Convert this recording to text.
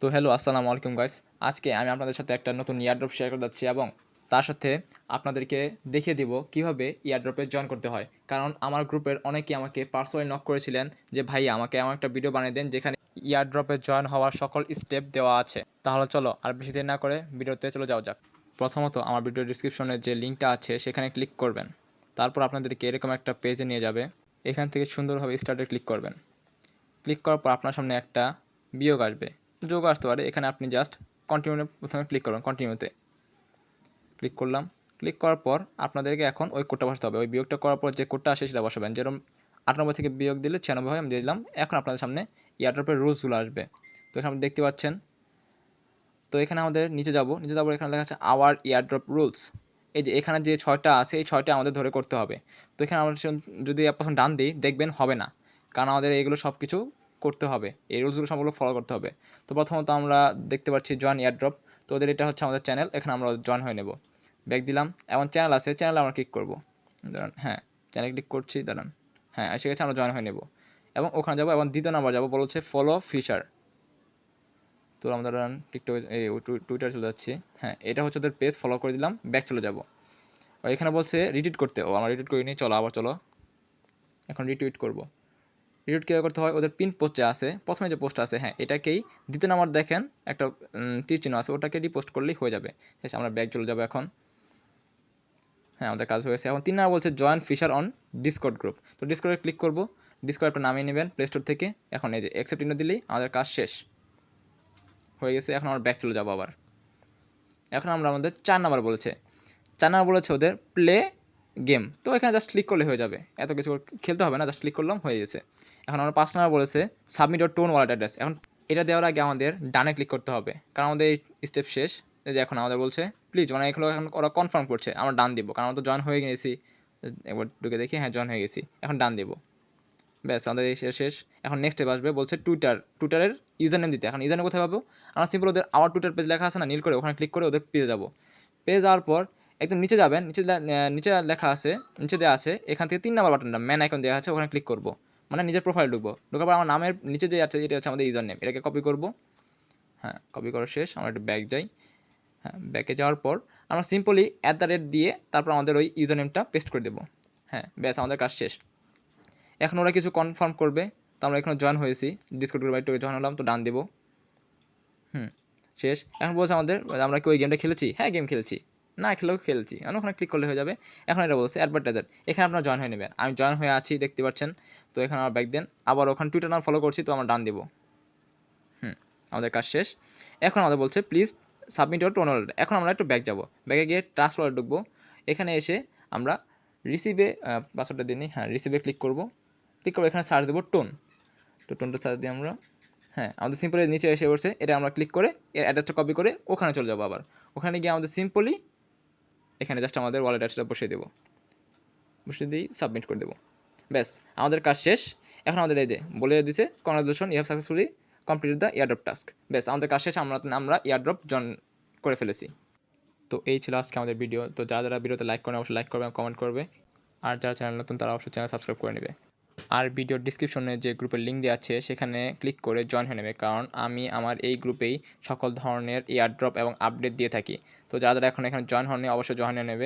তো হ্যালো, আসসালামু আলাইকুম গাইস। আজকে আমি আপনাদের সাথে একটা নতুন ইয়ারড্রপ শেয়ার করতে যাচ্ছি এবং তার সাথে আপনাদেরকে দেখিয়ে দিব কিভাবে ইয়ারড্রপে জয়েন করতে হয়। কারণ আমার গ্রুপের অনেকেই আমাকে পার্সোনালি নক করেছিলেন যে ভাই আমাকে এমন একটা ভিডিও বানিয়ে দেন যেখানে ইয়ারড্রপে জয়েন হওয়ার সকল স্টেপ দেওয়া আছে। তাহলে চলো আর বেশি দেরি না করে ভিডিওতে চলে যাওয়া যাক। প্রথমত আমার ভিডিও ডিসক্রিপশনে যে লিঙ্কটা আছে সেখানে ক্লিক করবেন। তারপর আপনাদেরকে এরকম একটা পেজে নিয়ে যাবে। এখান থেকে সুন্দরভাবে স্টার্টে ক্লিক করবেন। ক্লিক করার পর আপনার সামনে একটা বিয়োগ আসবে, যোগ আসতে পারে। এখানে আপনি জাস্ট কন্টিনিউ প্রথমে ক্লিক করুন, কন্টিনিউতে ক্লিক করলাম। ক্লিক করার পর আপনাদেরকে এখন ওই কোডটা বসাতে হবে। ওই বিয়োগটা করার পর যে কোডটা আসে সেটা বসাবেন। যেরকম 98 থেকে বিয়োগ দিলে 96 হয়, আমি দিয়ে দিলাম। এখন আপনাদের সামনে ইয়ারড্রপের রুলসগুলো আসবে। তো এখানে আপনি দেখতে পাচ্ছেন। তো এখানে আমাদের নিচে যাব, এখানে লেখা আছে আওয়ার ইয়ারড্রপ রুলস। এই যে এখানে যে 6টা আছে এই 6টা আমাদের ধরে করতে হবে। তো এখানে আমরা যদি প্রথম ডান দিই দেখবেন হবে না, কারণ আমাদের এগুলো সব কিছু করতে হবে, এই রুলসগুলো সবগুলো ফলো করতে হবে। তো প্রথমত আমরা দেখতে পাচ্ছি জয়েন ইয়ারড্রপ। তো ওদের এটা হচ্ছে আমাদের চ্যানেল, এখানে আমরা জয়েন হয়ে নেব। ব্যাক দিলাম, এমন চ্যানেল আছে, চ্যানেলে আমরা ক্লিক করব। দাঁড়ান, হ্যাঁ চ্যানেলে ক্লিক করছি, দাঁড়ান, হ্যাঁ এসে গেছে, আমরা জয়েন হয়ে নেব এবং ওখানে যাবো এবং দ্বিতীয় নাম্বার যাবো, বলছে ফলো ফিচার। তো আমরা টিকটক এই টুইটার চলে যাচ্ছি। হ্যাঁ এটা হচ্ছে ওদের পেজ, ফলো করে দিলাম, ব্যাক চলে যাব। আর এখানে বলছে রিটুইট করতে, আমরা রিটুইট করিনি, চলো আবার চলো এখন রিটুইট করব। রিটুইট কীভাবে করতে হয়, ওদের পিন পোস্টে আছে, প্রথমে যে পোস্ট আছে, হ্যাঁ এটাকেই দ্বিতীয় নাম্বার দেখেন একটা তীর চিহ্ন আছে, ওটাকে রিপোস্ট করলেই হয়ে যাবে। শেষ, আমরা ব্যাক চলে যাবো এখন। হ্যাঁ আমাদের কাজ হয়েছে। এখন 3 নাম্বার বলছে join feature on Discord group. তো ডিসকর্ডে ক্লিক করবো, ডিসকর্ড একটা নামিয়ে নেবেন প্লে স্টোর থেকে। এখন এই যে অ্যাকসেপ্ট ইনো দিলেই আমাদের কাজ শেষ হয়ে গেছে। এখন আমরা ব্যাক চলে যাবো আবার। এখন আমরা আমাদের 4 নাম্বার বলেছে, 4 নাম্বার বলেছে ওদের প্লে গেম। তো এখানে জাস্ট ক্লিক করলে হয়ে যাবে, এত কিছু খেলতে হবে না, জাস্ট ক্লিক করলাম হয়ে গেছে। এখন আমরা 5 নাম্বার বলেছে submit your tone wallet address. এখন এটা দেওয়ার আগে আমাদের ডানে ক্লিক করতে হবে, কারণ আমাদের এই স্টেপ শেষ। এই যে এখন আমাদের বলছে প্লিজ, মানে এগুলো এখন ওরা কনফার্ম করছে, আমরা ডান দিব, কারণ আমরা তো জয়েন হয়ে গেছি। একবার ঢুকে দেখি, হ্যাঁ জয়েন হয়ে গেছি, এখন ডান দেবো। ব্যাস আমাদের এই শেষ। এখন নেক্সট স্টেপ আসবে, বলছে টুইটারের ইউজার নেম দিতে। এখন ইউজার নেম কোথায় পাবো, আমরা সিম্পল ওদের আওয়ার টুইটার পেজ লেখা আছে না নীল করে, ওখানে ক্লিক করে ওদের পেজে যাবো। পেজে যাওয়ার পর একদম নিচে যাবেন, নিচে লেখা আছে, নিচে দেওয়া আছে, এখান থেকে 3 নাম্বার বাটনটা ম্যান আইকন দেওয়া আছে, ওখানে ক্লিক করবো, মানে নিজের প্রোফাইল ঢুকবো। ঢোকার পর আমার নামের নিচে যে আছে এটা হচ্ছে আমাদের ইউজার নেম, এটাকে কপি করবো। হ্যাঁ কপি করা শেষ, আমরা একটু ব্যাক যাই। হ্যাঁ ব্যাকে যাওয়ার পর আমরা সিম্পলি @ দিয়ে তারপর আমাদের ওই ইউজার নেমটা পেস্ট করে দেবো। হ্যাঁ ব্যাস আমাদের কাজ শেষ। এখন ওরা কিছু কনফার্ম করবে, তো আমরা এখানে জয়েন হয়েছি, ডিসকর্ড গ্রুপে একটু জয়েন হলাম, তো ডান দেবো। শেষ। এখন বলছে আমাদের আমরা কি ওই গেমটা খেলেছি, হ্যাঁ গেম খেলছি, না খেলেও খেলছি, এখন ওখানে ক্লিক করলে হয়ে যাবে। এখন এটা বলছে অ্যাডভার্টাইজার, এখানে আপনারা জয়েন হয়ে নেবেন। আমি জয়েন হয়ে আছি দেখতে পাচ্ছেন। তো এখানে আমার ব্যাক দেন, আবার ওখানে টুইটার নাম ফলো করছি, তো আমরা ডান দেবো। আমাদের কাজ শেষ। এখন আমাদের বলছে please submit your tone wallet. এখন আমরা একটু ব্যাক যাবো, ব্যাকে গিয়ে ট্রাস্ট ওয়ালেট ঢুকবো। এখানে এসে আমরা রিসিভে পাসওয়ার্ডটা দিই, হ্যাঁ রিসিভে ক্লিক করবো। ক্লিক করে এখানে সার্চ দেবো টোন। তো টোনটা সার্চ দিই আমরা। হ্যাঁ আমাদের সিম্পলি নিচে এসে পড়ছে, এটা আমরা ক্লিক করে এর অ্যাড্রেসটা কপি করে ওখানে চলে যাবো। আবার ওখানে গিয়ে আমাদের সিম্পলি এখানে জাস্ট আমাদের ওয়ালেট অ্যাড্রেসটা বসিয়ে দেবো, বসিয়ে দিই, সাবমিট করে দেবো। ব্যাস আমাদের কাজ শেষ। এখন আমাদের এই যে বলে দিচ্ছে congratulation you have successfully complete the airdrop task. ব্যাস আমাদের কাজ শেষ, আমরা ইয়ারড্রপ জয়েন করে ফেলেছি। তো এই ছিল আজকে আমাদের ভিডিও। তো যারা যারা ভিডিওতে লাইক করে অবশ্যই লাইক করবে এবং কমেন্ট করবে, আর যারা চ্যানেল নতুন তারা অবশ্যই চ্যানেল সাবস্ক্রাইব করে নেবে। আর ভিডিওর ডিসক্রিপশনে যে গ্রুপের লিঙ্ক দেওয়া আছে সেখানে ক্লিক করে জয়েন হয়ে নেবে, কারণ আমি আমার এই গ্রুপেই সকল ধরনের এয়ারড্রপ এবং আপডেট দিয়ে থাকি। তো যারা যারা এখন এখানে জয়েন হয়নি অবশ্যই জয়েন হয়ে নেবে।